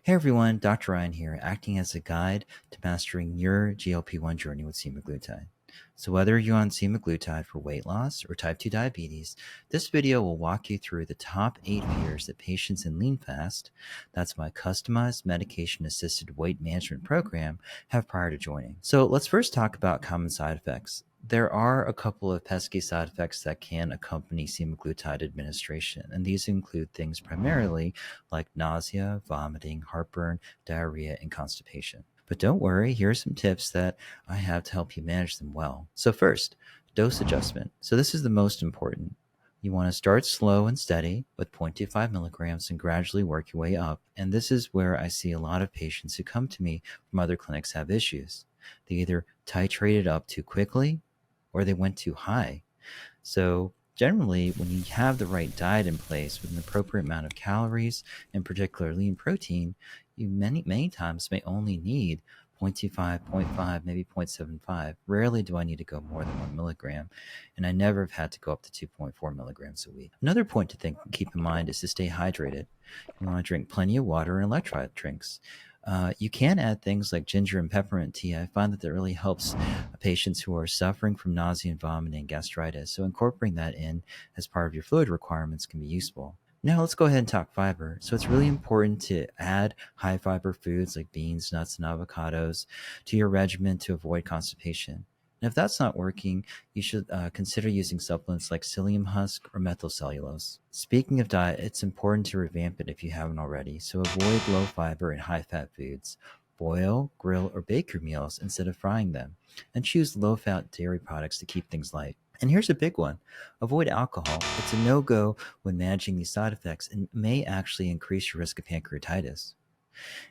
Hey everyone, Dr. Ryan here, acting as a guide to mastering your GLP-1 journey with semaglutide. So whether you're on semaglutide for weight loss or type 2 diabetes, this video will walk you through the top 8 fears that patients in Lean Fast, that's my customized medication-assisted weight management program, have prior to joining. So let's first talk about common side effects. There are a couple of pesky side effects that can accompany semaglutide administration, and these include things primarily like nausea, vomiting, heartburn, diarrhea, and constipation. But don't worry, here are some tips that I have to help you manage them well. So first, dose adjustment. So this is the most important. You want to start slow and steady with 0.25 milligrams and gradually work your way up. And this is where I see a lot of patients who come to me from other clinics have issues. They either titrated up too quickly or they went too high. So generally, when you have the right diet in place with an appropriate amount of calories, in particular lean protein, you many times may only need 0.25, 0.5, maybe 0.75. Rarely do I need to go more than 1 milligram, and I never have had to go up to 2.4 milligrams a week. Another point to keep in mind is to stay hydrated. You want to drink plenty of water and electrolyte drinks. You can add things like ginger and peppermint tea. I find that really helps patients who are suffering from nausea and vomiting and gastritis. So incorporating that in as part of your fluid requirements can be useful. Now let's go ahead and talk fiber. So it's really important to add high fiber foods like beans, nuts, and avocados to your regimen to avoid constipation. And if that's not working, you should consider using supplements like psyllium husk or methylcellulose. Speaking of diet, it's important to revamp it if you haven't already. So avoid low fiber and high fat foods. Boil, grill, or bake your meals instead of frying them. And choose low fat dairy products to keep things light. And here's a big one. Avoid alcohol. It's a no-go when managing these side effects and may actually increase your risk of pancreatitis.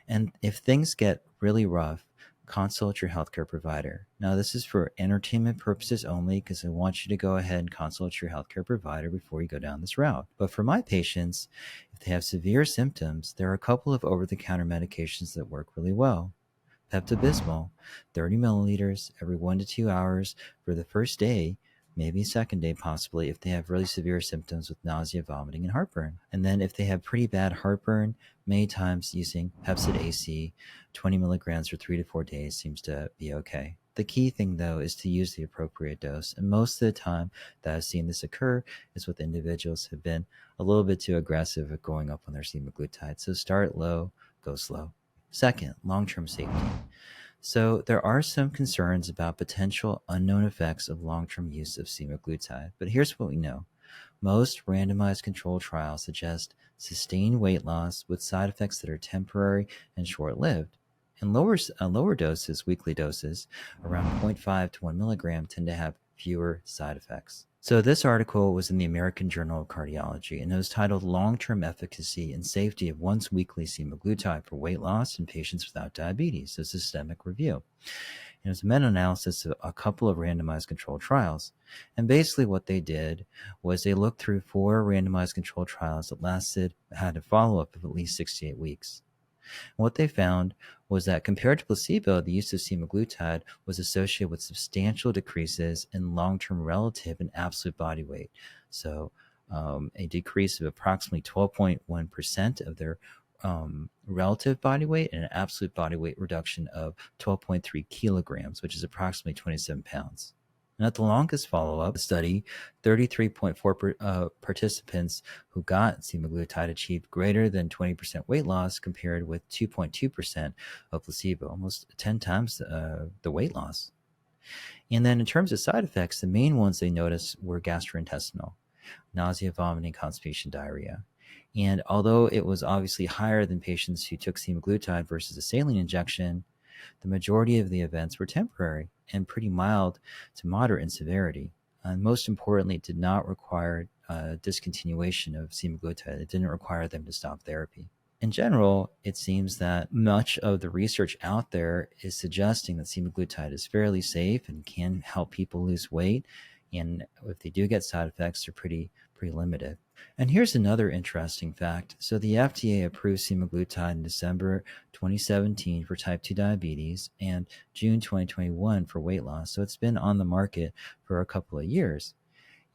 And if things get really rough, consult your healthcare provider. Now, this is for entertainment purposes only because I want you to go ahead and consult your healthcare provider before you go down this route. But for my patients, if they have severe symptoms, there are a couple of over-the-counter medications that work really well. Pepto-Bismol, 30 milliliters every 1 to 2 hours for the first day, maybe second day possibly if they have really severe symptoms with nausea, vomiting, and heartburn. And then if they have pretty bad heartburn, many times using Pepcid AC, 20 milligrams for 3 to 4 days seems to be okay. The key thing, though, is to use the appropriate dose. And most of the time that I've seen this occur is with individuals who have been a little bit too aggressive at going up on their semaglutide. So start low, go slow. Second, long-term safety. So there are some concerns about potential unknown effects of long-term use of semaglutide, but here's what we know. Most randomized controlled trials suggest sustained weight loss with side effects that are temporary and short-lived. And lower doses, weekly doses, around 0.5 to 1 milligram tend to have fewer side effects. So this article was in the American Journal of Cardiology, and it was titled Long-Term Efficacy and Safety of Once Weekly Semaglutide for Weight Loss in Patients Without Diabetes, a Systemic Review. It was a meta-analysis of a couple of randomized controlled trials. And basically what they did was they looked through 4 randomized controlled trials that had a follow-up of at least 68 weeks. And what they found was that compared to placebo, the use of semaglutide was associated with substantial decreases in long-term relative and absolute body weight. So a decrease of approximately 12.1% of their relative body weight and an absolute body weight reduction of 12.3 kilograms, which is approximately 27 pounds. And at the longest follow-up study, 33.4 participants who got semaglutide achieved greater than 20% weight loss compared with 2.2% of placebo, almost 10 times the weight loss. And then in terms of side effects, the main ones they noticed were gastrointestinal, nausea, vomiting, constipation, diarrhea. And although it was obviously higher than patients who took semaglutide versus a saline injection, the majority of the events were temporary and pretty mild to moderate in severity. And most importantly, it did not require discontinuation of semaglutide. It didn't require them to stop therapy. In general, it seems that much of the research out there is suggesting that semaglutide is fairly safe and can help people lose weight. And if they do get side effects, they're pretty limited. And here's another interesting fact. So the FDA approved semaglutide in December 2017 for type 2 diabetes and June 2021 for weight loss. So it's been on the market for a couple of years.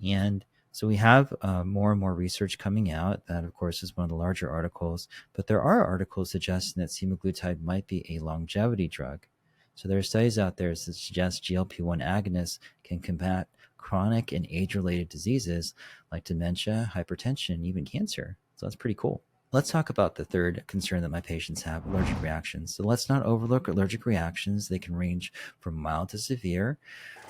And So we have more and more research coming out. That, of course, is one of the larger articles. But there are articles suggesting that semaglutide might be a longevity drug. So there are studies out there that suggest GLP-1 agonists can combat chronic and age-related diseases like dementia, hypertension, and even cancer. So that's pretty cool. Let's talk about the third concern that my patients have, allergic reactions. So let's not overlook allergic reactions. They can range from mild to severe,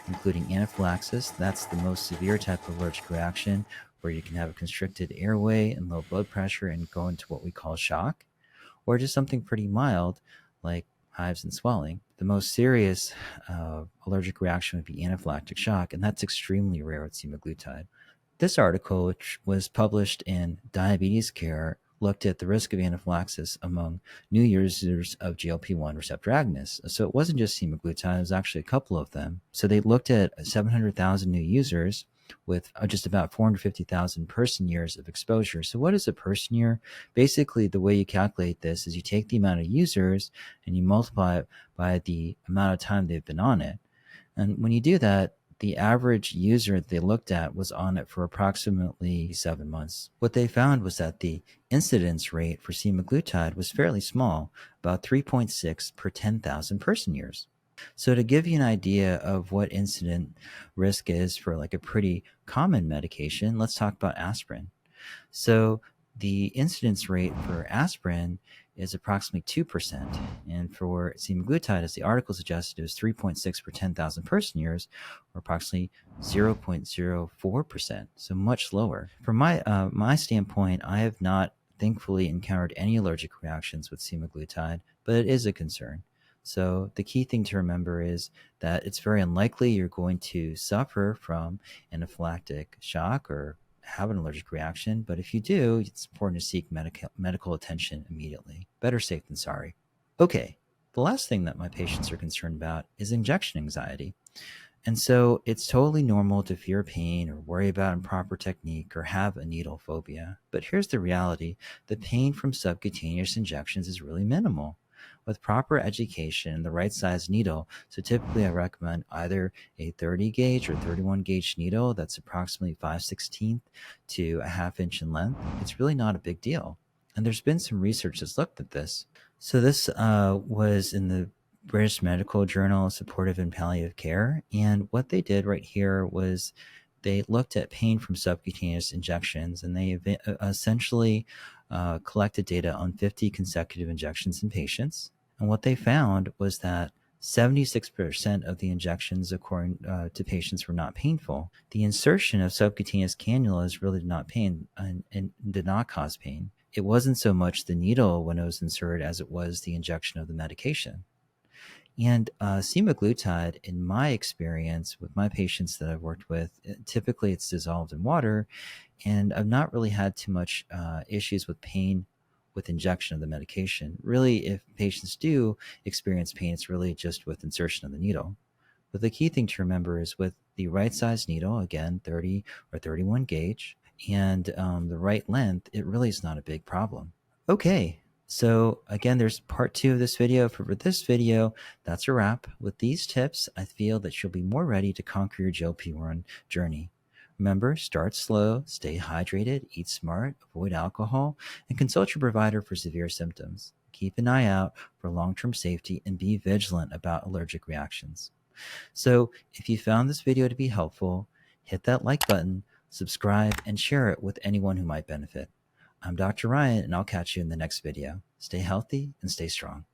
including anaphylaxis. That's the most severe type of allergic reaction, where you can have a constricted airway and low blood pressure and go into what we call shock, or just something pretty mild like hives and swelling. The most serious allergic reaction would be anaphylactic shock, and that's extremely rare with semaglutide. This article, which was published in Diabetes Care, looked at the risk of anaphylaxis among new users of GLP-1 receptor agonists. So it wasn't just semaglutide, it was actually a couple of them. So they looked at 700,000 new users with just about 450,000 person years of exposure. So what is a person year? Basically, the way you calculate this is you take the amount of users and you multiply it by the amount of time they've been on it. And when you do that, the average user that they looked at was on it for approximately 7 months. What they found was that the incidence rate for semaglutide was fairly small, about 3.6 per 10,000 person years. So to give you an idea of what incident risk is for like a pretty common medication, let's talk about aspirin. So the incidence rate for aspirin is approximately 2%. And for semaglutide, as the article suggested, it was 3.6 per 10,000 person years, or approximately 0.04%, so much lower. From my standpoint, I have not thankfully encountered any allergic reactions with semaglutide, but it is a concern. So the key thing to remember is that it's very unlikely you're going to suffer from anaphylactic shock or have an allergic reaction, but if you do, it's important to seek medical attention immediately. Better safe than sorry. Okay, the last thing that my patients are concerned about is injection anxiety. And so it's totally normal to fear pain or worry about improper technique or have a needle phobia. But here's the reality: the pain from subcutaneous injections is really minimal. With proper education and the right size needle, so typically I recommend either a 30 gauge or 31 gauge needle that's approximately 5/16 to a ½ inch in length. It's really not a big deal. And there's been some research that's looked at this. So this was in the British Medical Journal, Supportive and Palliative Care. And what they did right here was they looked at pain from subcutaneous injections, and they essentially collected data on 50 consecutive injections in patients. And what they found was that 76% of the injections, according to patients, were not painful. The insertion of subcutaneous cannulas really did not pain and did not cause pain. It wasn't so much the needle when it was inserted as it was the injection of the medication. And semaglutide, in my experience with my patients that I've worked with, typically it's dissolved in water, and I've not really had too much issues with pain with injection of the medication. Really, if patients do experience pain, it's really just with insertion of the needle. But the key thing to remember is with the right size needle, again, 30 or 31 gauge, and the right length, it really is not a big problem. Okay. So again, there's part 2 of this video. For this video, that's a wrap. With these tips, I feel that you'll be more ready to conquer your GLP-1 journey. Remember, start slow, stay hydrated, eat smart, avoid alcohol, and consult your provider for severe symptoms. Keep an eye out for long-term safety and be vigilant about allergic reactions. So if you found this video to be helpful, hit that like button, subscribe, and share it with anyone who might benefit. I'm Dr. Ryan, and I'll catch you in the next video. Stay healthy and stay strong.